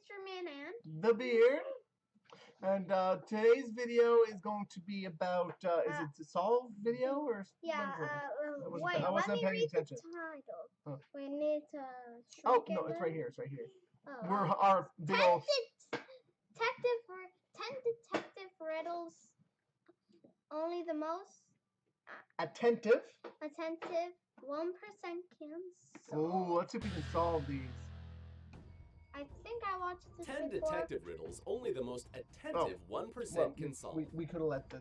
Mr. Man and the beard. And today's video is going to be about, is it a solve video or? yeah. Wait, Wait, I let wasn't me paying read attention. the title. Oh. We need to. Oh no, it's right here. It's right here. Oh, We're our big old. 10 detective riddles. Only the most Attentive. attentive 1% can solve. Oh, let's see if we can solve these. I think I watched this 10 before. detective riddles only the most attentive 1% can solve. We could have let the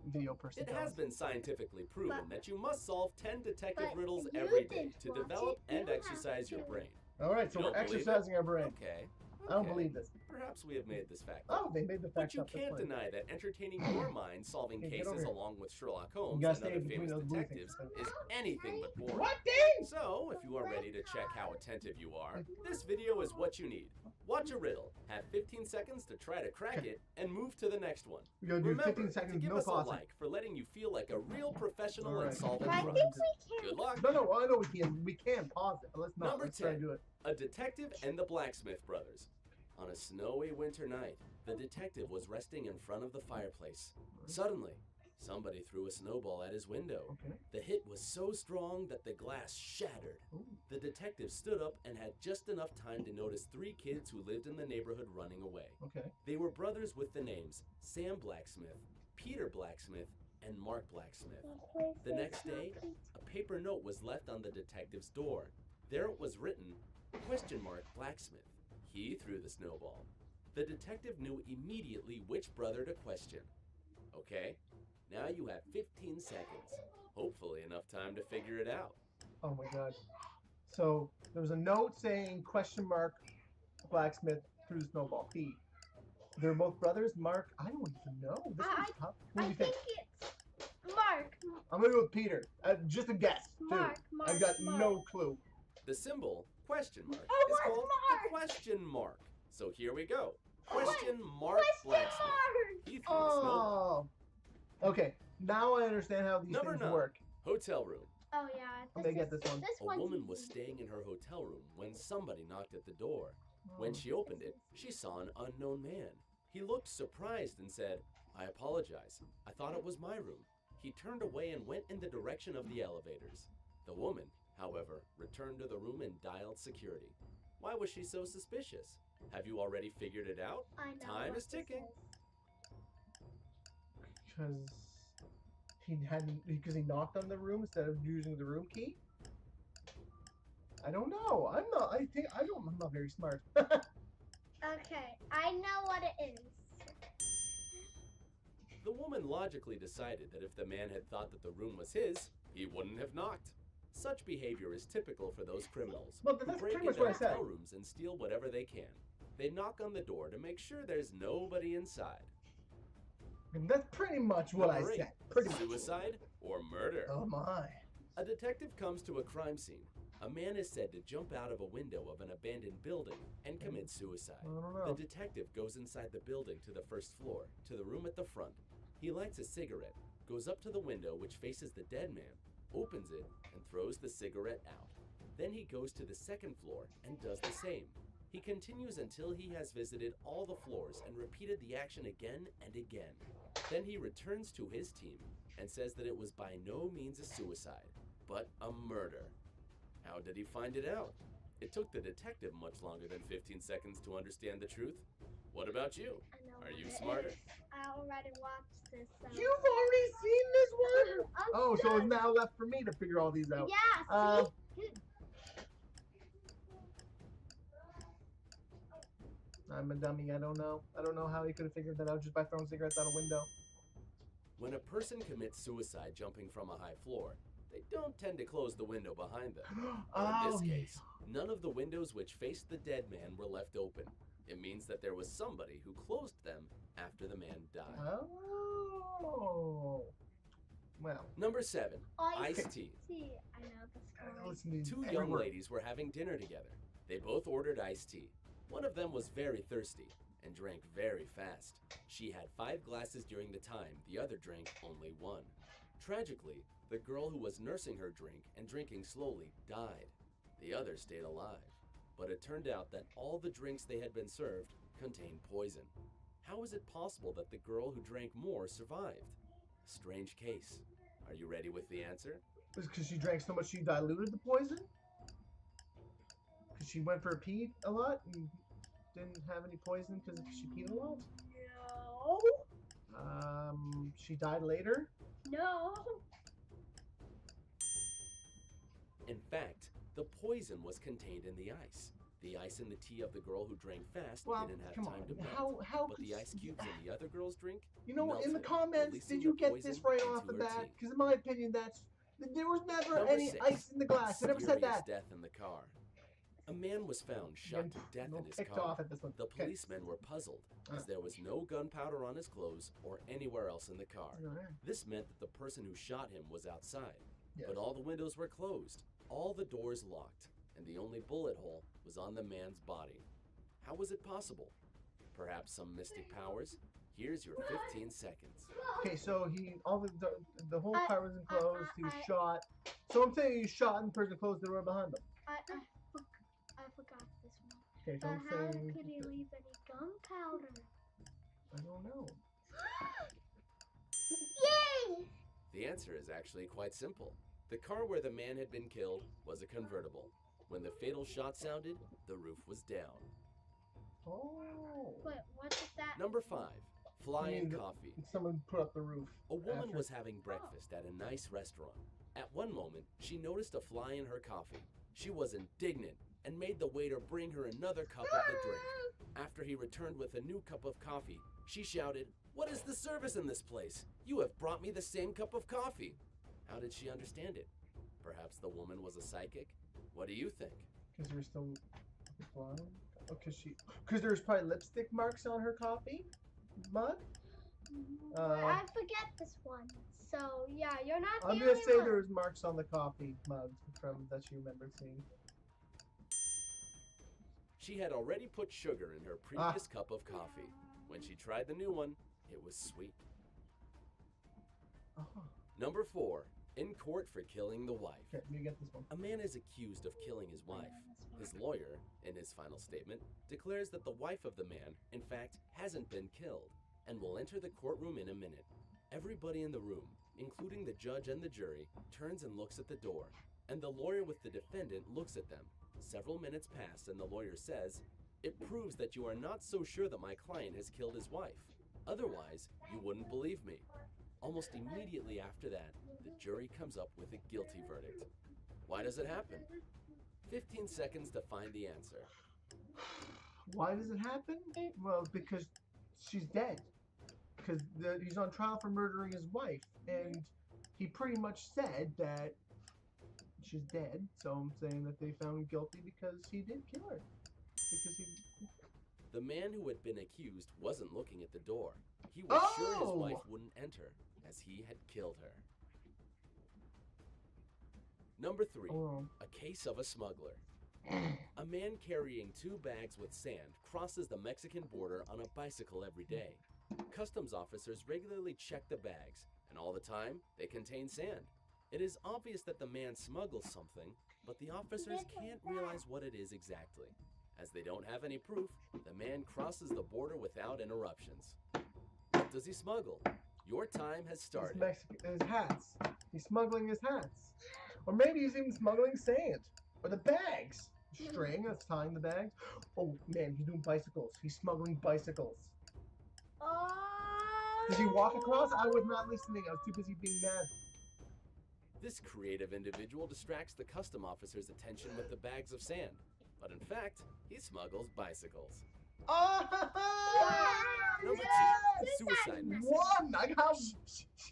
video person. It tell has us. been scientifically proven that you must solve 10 detective but riddles you every day didn't to watch develop it. and You exercise have your to. brain. All right, so You we're don't believe exercising it? our brain. Okay. I don't believe this. Perhaps we have made this fact Oh, up. they made the But facts you up. That's can't fine. deny that entertaining your mind solving Okay, get over cases here. along with Sherlock You Holmes gotta and stay other between famous those blue detectives things. is anything but boring. What thing? So, if you are ready to check how attentive you are, this video is what you need. Watch a riddle, have 15 seconds to try to crack it, and move to the next one. We gotta do Remember 15 seconds, to give no us a pausing. like for letting you feel like a real professional All in right. solving I crimes. think we can. Good luck. No, I know we can. We can pause it, but let's not. Number Let's try to 10. do it. A detective and the blacksmith brothers. On a snowy winter night, the detective was resting in front of the fireplace. Suddenly, somebody threw a snowball at his window. Okay. The hit was so strong that the glass shattered. Ooh. The detective stood up and had just enough time to notice 3 kids who lived in the neighborhood running away. Okay. They were brothers with the names Sam Blacksmith, Peter Blacksmith, and Mark Blacksmith. The next day, a paper note was left on the detective's door. There it was written, "Blacksmith." He threw the snowball. The detective knew immediately which brother to question. Okay, now you have 15 seconds. Hopefully enough time to figure it out. Oh my God. So there was a note saying blacksmith threw the snowball. P. They're both brothers. Mark. I don't even know. This one's tough. Who do I you think? think it's Mark. I'm gonna go with Peter. Just a guess. Too. Mark. I've got no clue. The symbol, Oh, is it's called Mark. the question mark. So here we go. Question mark Blacksmith. Mark. He threw the snowball. Oh. Okay. Now I understand how these Number things 9. work. Hotel room. Oh yeah. I'm gonna get this one. This A one's woman was easy. staying in her hotel room when somebody knocked at the door. When she opened it, she saw an unknown man. He looked surprised and said, "I apologize. I thought it was my room." He turned away and went in the direction of the elevators. The woman, however, returned to the room and dialed security. Why was she so suspicious? Have you already figured it out? I know Time what is ticking. this is. Because he knocked on the room instead of using the room key. I don't know. I'm not very smart. Okay, I know what it is. The woman logically decided that if the man had thought that the room was his, he wouldn't have knocked. Such behavior is typical for those criminals Well, who that's break pretty much into what I said. hotel rooms and steal whatever they can. They knock on the door to make sure there's nobody inside. That's pretty much what Number I 8, said. Pretty much. suicide or murder. Oh my. A detective comes to a crime scene. A man is said to jump out of a window of an abandoned building and commit suicide. I don't know. The detective goes inside the building to the first floor, to the room at the front. He lights a cigarette, goes up to the window which faces the dead man, opens it, and throws the cigarette out. Then he goes to the second floor and does the same. He continues until he has visited all the floors and repeated the action again and again. Then he returns to his team and says that it was by no means a suicide, but a murder. How did he find it out? It took the detective much longer than 15 seconds to understand the truth. What about you? I know Are what you it smarter? is. I already watched this. So. You've already seen this one? I'm Oh, so done. it's now left for me to figure all these out. Yeah. See? I'm a dummy. I don't know. I don't know how he could have figured that out just by throwing cigarettes out a window. When a person commits suicide jumping from a high floor, they don't tend to close the window behind them. In this case, none of the windows which faced the dead man were left open. It means that there was somebody who closed them after the man died. Oh. Well. Number 7, iced tea. See, I know the story. Listen to 2 every young word. ladies were having dinner together. They both ordered iced tea. One of them was very thirsty and drank very fast. She had 5 glasses during the time, the other drank only 1. Tragically, the girl who was nursing her drink and drinking slowly died. The other stayed alive. but it turned out that all the drinks they had been served contained poison. How is it possible that the girl who drank more survived? Strange case. Are you ready with the answer? Was it because she drank so much she diluted the poison? Because she went for a pee a lot and didn't have any poison because she peed a lot? No. She died later? No. In fact, the poison was contained in the ice. The ice in the tea of the girl who drank fast didn't have time to melt. How But the ice cubes in the other girl's drink You know, in the melted, comments, releasing did you the get poison this right off into the her bat? tea. Because in my opinion, there was never Number any 6, ice in the glass. I never said mysterious that. death in the car. A man was found shot to death in his Picked car. off at this one. The Okay. policemen were puzzled, as there was no gunpowder on his clothes or anywhere else in the car. Alright. This meant that the person who shot him was outside, Yes. but all the windows were closed, all the doors locked, and the only bullet hole was on the man's body. How was it possible? Perhaps some mystic powers? Here's your 15 seconds. Okay, so the whole I- car was enclosed. He was I- shot. So I'm saying he shot and the person closed the door behind him. I forgot this one. Okay, so But I'm how saying could he leave any gunpowder? I don't know. Yay! The answer is actually quite simple. The car where the man had been killed was a convertible. When the fatal shot sounded, the roof was down. Oh. Wait, what is that? Number 5, flying mean, coffee. Someone put up the roof. A woman after. was having breakfast at a nice restaurant. At one moment, she noticed a fly in her coffee. She was indignant and made the waiter bring her another cup of the drink. After he returned with a new cup of coffee, she shouted, "What is the service in this place? You have brought me the same cup of coffee." How did she understand it? Perhaps the woman was a psychic? What do you think? Because there's still flying. Oh, because there's probably lipstick marks on her coffee mug. I forget this one. So yeah, you're not the I'm only gonna say one. there was marks on the coffee mug from that she remembered seeing. She had already put sugar in her previous cup of coffee. When she tried the new one, it was sweet. Oh. Number 4, in court for killing the wife. Okay, you get this one. A man is accused of killing his wife. His lawyer, in his final statement, declares that the wife of the man, in fact, hasn't been killed and will enter the courtroom in a minute. Everybody in the room, including the judge and the jury, turns and looks at the door, and the lawyer with the defendant looks at them. Several minutes pass and the lawyer says, "It proves that you are not so sure that my client has killed his wife. Otherwise, you wouldn't believe me." Almost immediately after that, the jury comes up with a guilty verdict. Why does it happen? 15 seconds to find the answer. Why does it happen? Well, because she's dead. Because he's on trial for murdering his wife, and he pretty much said that she's dead. So I'm saying that they found him guilty because he did kill her. Because he. The man who had been accused wasn't looking at the door. He was sure his Oh! wife wouldn't enter, as he had killed her. Number 3, Oh. a case of a smuggler. A man carrying 2 bags with sand crosses the Mexican border on a bicycle every day. Customs officers regularly check the bags, and all the time, they contain sand. It is obvious that the man smuggles something, but the officers can't realize what it is exactly. As they don't have any proof, the man crosses the border without interruptions. What does he smuggle? Your time has His started. his hats. He's smuggling his hats. Or maybe he's even smuggling sand. Or the bags. String that's tying the bags. Oh man, he's doing bicycles. He's smuggling bicycles. Oh. Does he walk across? I was not listening. I was too busy being mad. This creative individual distracts the custom officer's attention with the bags of sand. But in fact, he smuggles bicycles. Oh! Number 2, Yes! suicide mission. One! I got.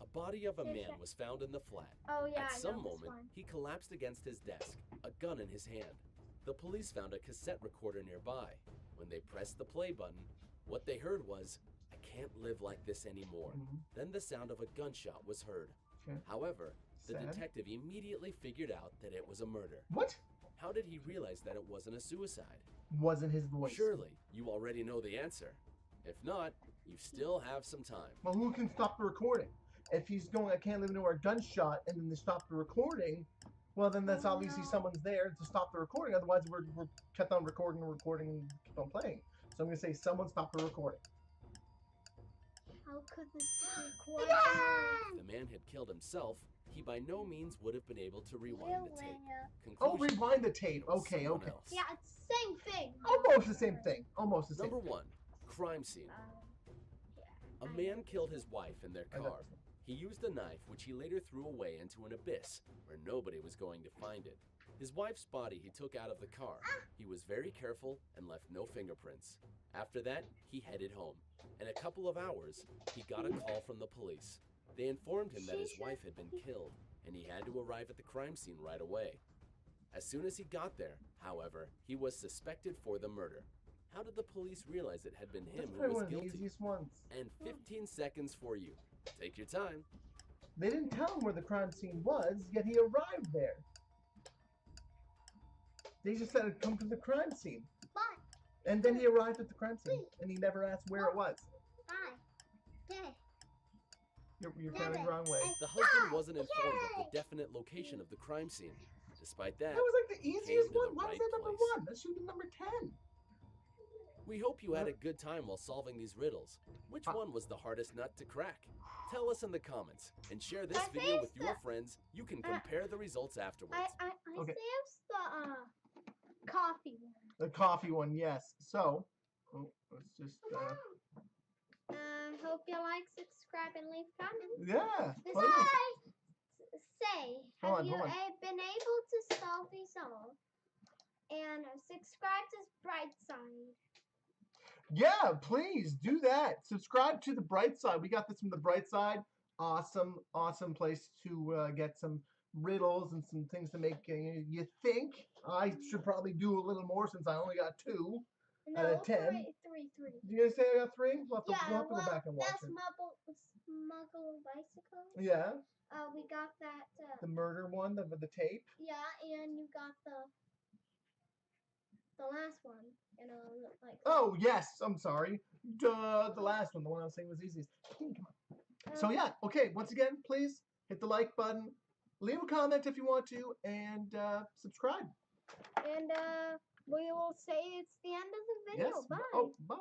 A body of a man was found in the flat. Oh yeah, At I some know this moment, one. he collapsed against his desk, a gun in his hand. The police found a cassette recorder nearby. When they pressed the play button, what they heard was, "I can't live like this anymore." Mhm. Then the sound of a gunshot was heard. Okay. However, the Sad. detective immediately figured out that it was a murder. What? How did he realize that it wasn't a suicide? Wasn't his voice. Surely, you already know the answer. If not, you still have some time. Well, who can stop the recording? If he's going, I can't live anywhere, gunshot, and then they stop the recording, Well, then that's Oh, obviously no. someone's there to stop the recording. Otherwise, we're kept on recording and recording and keep on playing. So I'm going to say someone stop the recording. How could this record? If the man had killed himself, he by no means would have been able to rewind the tape. Oh, Conclusion, rewind the tape. Okay, someone okay. else. Yeah, it's the same thing. Almost the same thing. Almost the same. Number 1, crime scene. A man killed his wife in their I got car. this one. He used a knife which he later threw away into an abyss where nobody was going to find it. His wife's body he took out of the car. He was very careful and left no fingerprints. After that, he headed home. In a couple of hours, he got a call from the police. They informed him that his wife had been killed, and he had to arrive at the crime scene right away. As soon as he got there, however, he was suspected for the murder. How did the police realize it had been him That's who probably was one of the guilty? easiest ones. And 15 seconds for you. Take your time. They didn't tell him where the crime scene was, yet he arrived there. They just said come to the crime scene. But And then he arrived at the crime scene, and he never asked where it was. You're counting the wrong way. The husband wasn't informed of the definite location of the crime scene. Despite that, That was like the easiest came to one. the Why was right that number place. 1? That should be number 10. we hope you had a good time while solving these riddles. Which one was the hardest nut to crack? Tell us in the comments and share this I video think with your friends. You can compare the results afterwards. I Okay. say it's the coffee one. The coffee one, yes. So, let's just, Hope you like, subscribe, and leave comments. yeah. This please. I say, Hold have on, you hold on. been able to solve these all? And subscribe to Brightside. Yeah, please do that. Subscribe to the Bright Side. We got this from the Bright Side. Awesome, awesome place to get some riddles and some things to make you think. I should probably do a little more since I only got 2. No, Out of 10. three. Did you guys say I got 3? We'll have to, Yeah, we'll have to well, go back and watch that's it. Smuggle Bicycle. Yeah, We got that. the murder one, the tape. Yeah, and you got the last one. You know, like. Oh, yes, I'm sorry. Duh, the last one, the one I was saying was easiest. Come on. So yeah, okay, once again, please hit the like button, leave a comment if you want to, and subscribe. And we will say it's the end of the video. Yes. Bye. Oh, bye.